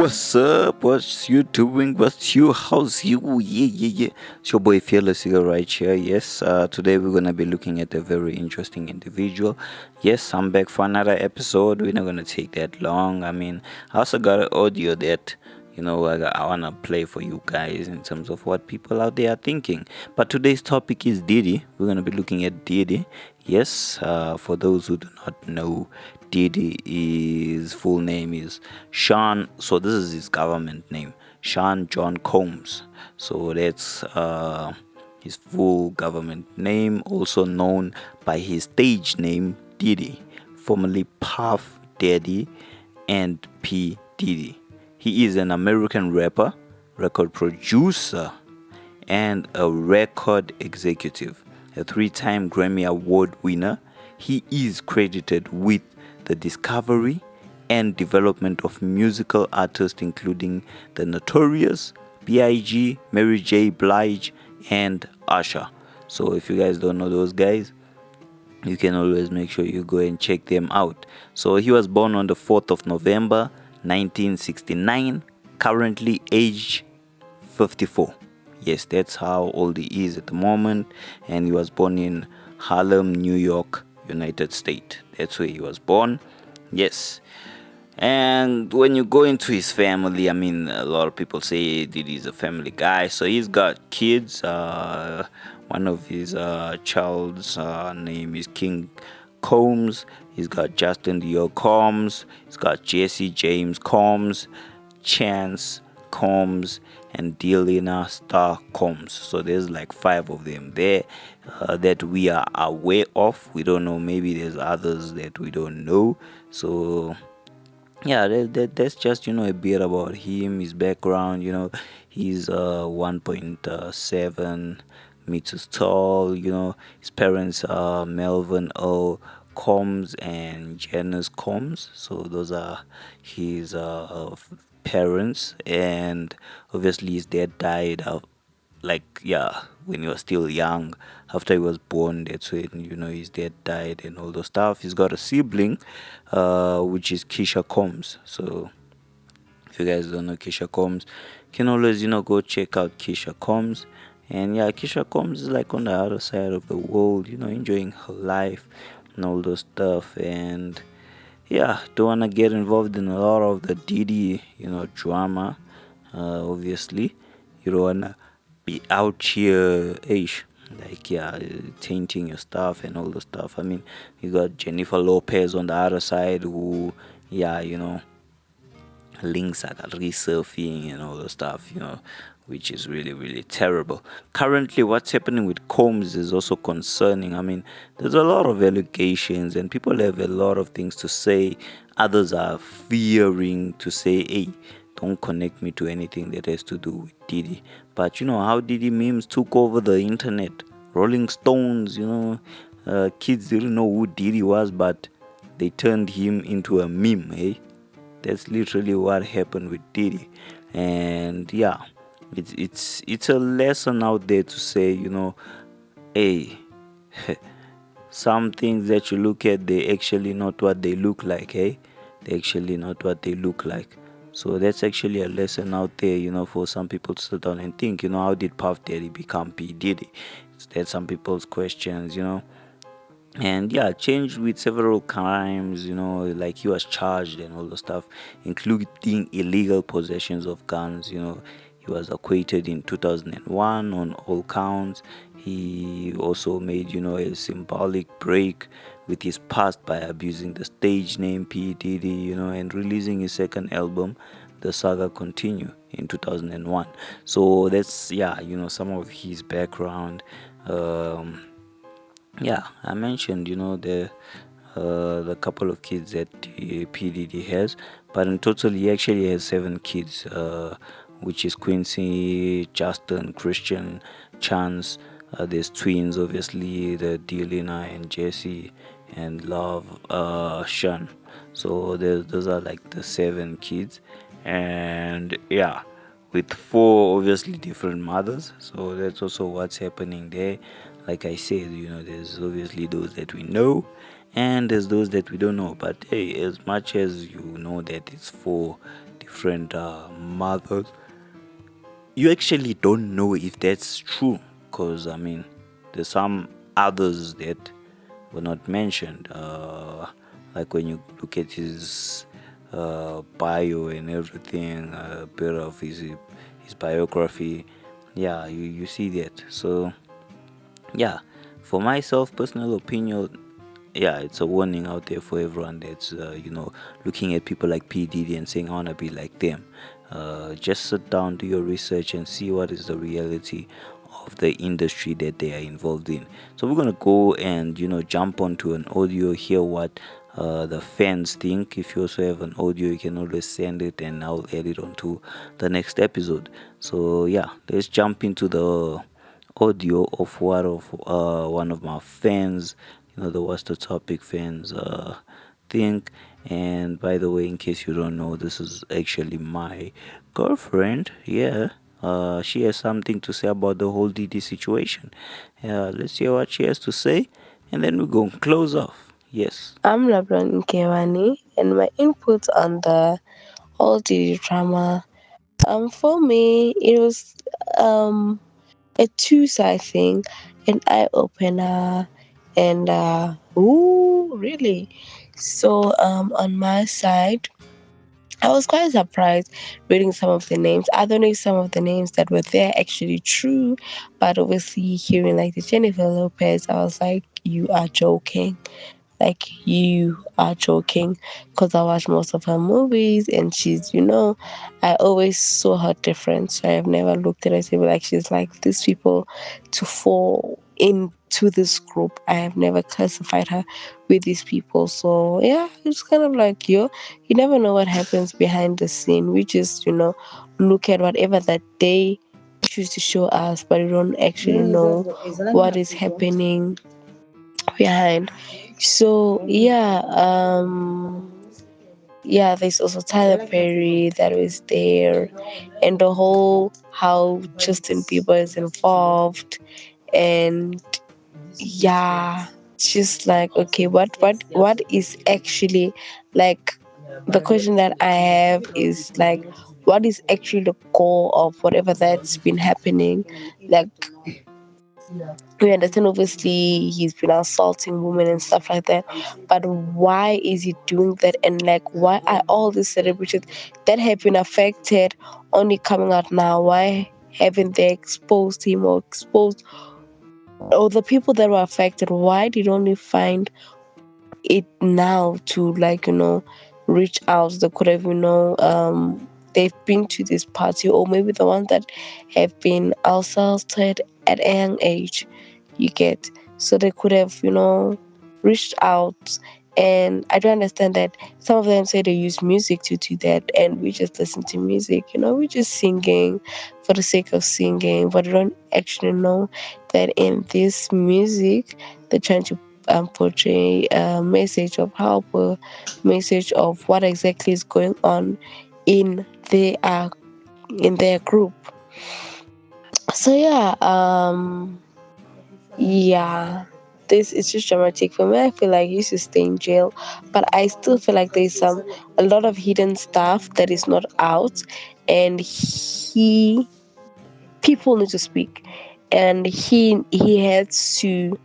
What's up? What's you doing? What's you? How's you? Yeah. It's your boy Fearless here right here. Yes, today we're gonna be looking at a very interesting individual. Yes, I'm back for another episode. We're not gonna take that long. I also got an audio that I wanna play for you guys in terms of what people out there are thinking. But today's topic is Diddy. We're gonna be looking at Diddy. Yes, for those who do not know, Diddy, his full name is Sean. So this is his government name, Sean John Combs. So that's his full government name, also known by his stage name Diddy, formerly Puff Daddy and P Diddy. He is an American rapper, record producer, and a record executive, a three-time Grammy Award winner. He is credited with the discovery and development of musical artists including The Notorious, B.I.G., Mary J. Blige, and Usher. So if you guys don't know those guys, you can always make sure you go and check them out. So he was born on the 4th of November 1969, currently aged 54. Yes, that's how old he is at the moment. And he was born in Harlem, New York, United States. That's where he was born. Yes. And when you go into his family, a lot of people say Diddy's a family guy. So he's got kids. One of his child's name is King Combs. He's got Justin Dior Combs. He's got Jesse James Combs, Chance Combs, and Delina Star Combs. So there's like 5 of them there that we are aware of. We don't know, maybe there's others that we don't know. So yeah, that's just a bit about him, his background. He's 1.7 meters tall. His parents are Melvin O. Combs and Janice Combs. So those are his parents, and obviously his dad died when he was still young. After he was born, that's when his dad died and all those stuff. He's got a sibling, which is Keisha Combs. So if you guys don't know Keisha Combs, you can always go check out Keisha Combs. And yeah, Keisha Combs is like on the other side of the world, enjoying her life and all those stuff. And yeah, don't wanna get involved in a lot of the Diddy, drama. Obviously, you don't wanna be out here, tainting your stuff and all the stuff. You got Jennifer Lopez on the other side, who, links are resurfing and all the stuff, which is really, really terrible. Currently, what's happening with Combs is also concerning. There's a lot of allegations, and people have a lot of things to say. Others are fearing to say, hey, don't connect me to anything that has to do with Diddy. But how Diddy memes took over the internet. Rolling Stones, kids didn't know who Diddy was, but they turned him into a meme, hey? That's literally what happened with Diddy. And yeah, it's a lesson out there to say, hey, some things that you look at, they actually not what they look like, hey? They actually not what they look like. So that's actually a lesson out there, for some people to sit down and think, how did Puff Daddy become P Diddy? That's some people's questions, and yeah, changed with several crimes, like he was charged and all the stuff, including illegal possessions of guns. He was acquitted in 2001 on all counts. He also made a symbolic break with his past by abusing the stage name P Diddy, and releasing his second album, The Saga Continue, in 2001. So that's some of his background. I mentioned, the couple of kids that P Diddy has, but in total he actually has 7 kids, which is Quincy, Justin, Christian, Chance. There's twins, obviously, the Delina and Jesse, and Love, Sean. So those are like the 7 kids, and yeah, with 4 obviously different mothers. So that's also what's happening there. Like I said, there's obviously those that we know, and there's those that we don't know. But hey, as much as you know that it's 4 different mothers. You actually don't know if that's true, because I mean, there's some others that were not mentioned. Like when you look at his bio and everything, a bit of his biography, yeah, you see that. So yeah, for myself, personal opinion, yeah, it's a warning out there for everyone that's looking at people like P Diddy and saying I wanna be like them. Just sit down, do your research, and see what is the reality of the industry that they are involved in. So we're gonna go and jump onto an audio, hear what the fans think. If you also have an audio, you can always send it, and I'll add it onto the next episode. So yeah, let's jump into the audio of one of my fans, the What's the Topic fans think. And by the way, in case you don't know, this is actually my girlfriend. Yeah, she has something to say about the whole Diddy situation. Let's hear what she has to say, and then we're going to close off. Yes. I'm Lebron Nkewani, and my input on the whole Diddy drama. For me, it was a two-side thing, an eye opener, and ooh, really. So, on my side, I was quite surprised reading some of the names. I don't know if some of the names that were there actually true, but obviously hearing like the Jennifer Lopez, I was like, you are joking. Like, you are joking. Because I watch most of her movies and I always saw her different. So I've never looked at her and said, like, she's like these people to fall into this group. I have never classified her with these people. So yeah, it's kind of like you never know what happens behind the scene. We just, look at whatever that they choose to show us, but we don't actually know what is happening behind. So yeah, there's also Tyler Perry that was there, and the whole how Justin Bieber is involved, and yeah, it's just like, okay, what is actually, like, the question that I have is like, what is actually the goal of whatever that's been happening? Like, we understand obviously he's been assaulting women and stuff like that, but why is he doing that? And like, why are all these celebrities that have been affected only coming out now? Why haven't they exposed him or exposed, or the people that were affected? Why did only find it now to, like, reach out? They could have, they've been to this party, or maybe the ones that have been assaulted at a young age, you get. So they could have, reached out. And I do understand that some of them say they use music to do that, and we just listen to music, we're just singing for the sake of singing, but we don't actually know that in this music they're trying to portray a message of help, a message of what exactly is going on in their in their group. So yeah, this is just dramatic for me. I feel like he should stay in jail, but I still feel like there's a lot of hidden stuff that is not out, and people need to speak, and he had to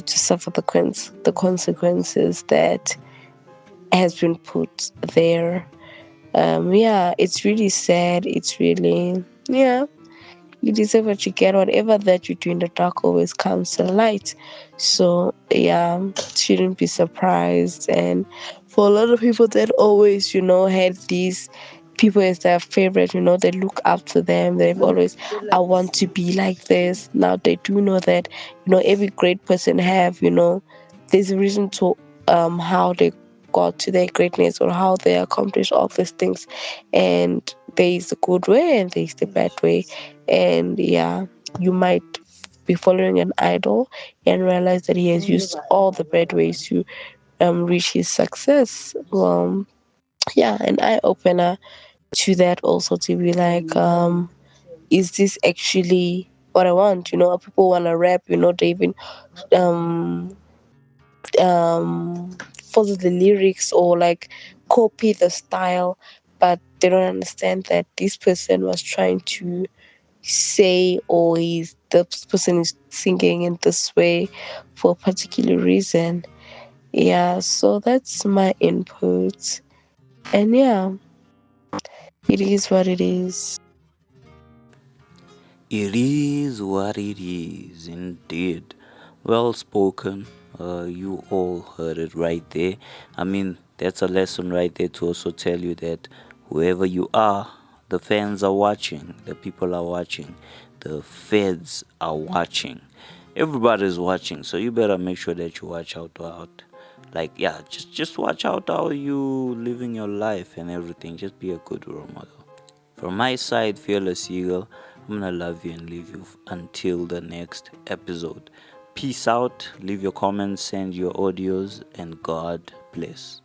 suffer the consequences that has been put there. Yeah, it's really sad. It's really, yeah, you deserve what you get. Whatever that you do in the dark always comes to light. So yeah, shouldn't be surprised. And for a lot of people that always, had these people as their favorite, they look up to them. They've always, I want to be like this. Now they do know that, every great person have, there's a reason to how they got to their greatness, or how they accomplished all these things. And there is the good way and there is the bad way. And yeah, you might be following an idol and realize that he has used all the bad ways to reach his success. Yeah, an eye opener to that also, to be like, is this actually what I want? People want to rap, they even um follow the lyrics, or like copy the style, but they don't understand that this person was trying to say, or this person is thinking in this way for a particular reason. Yeah, so that's my input. And yeah, it is what it is. It is what it is, indeed. Well spoken. You all heard it right there. I mean, that's a lesson right there to also tell you that whoever you are, the fans are watching, the people are watching, the feds are watching, everybody's watching. So you better make sure that you watch out. Like, yeah, just watch out how you living your life and everything. Just be a good role model. From my side, Fearless Eagle, I'm gonna love you and leave you until the next episode. Peace out, leave your comments, send your audios, and God bless.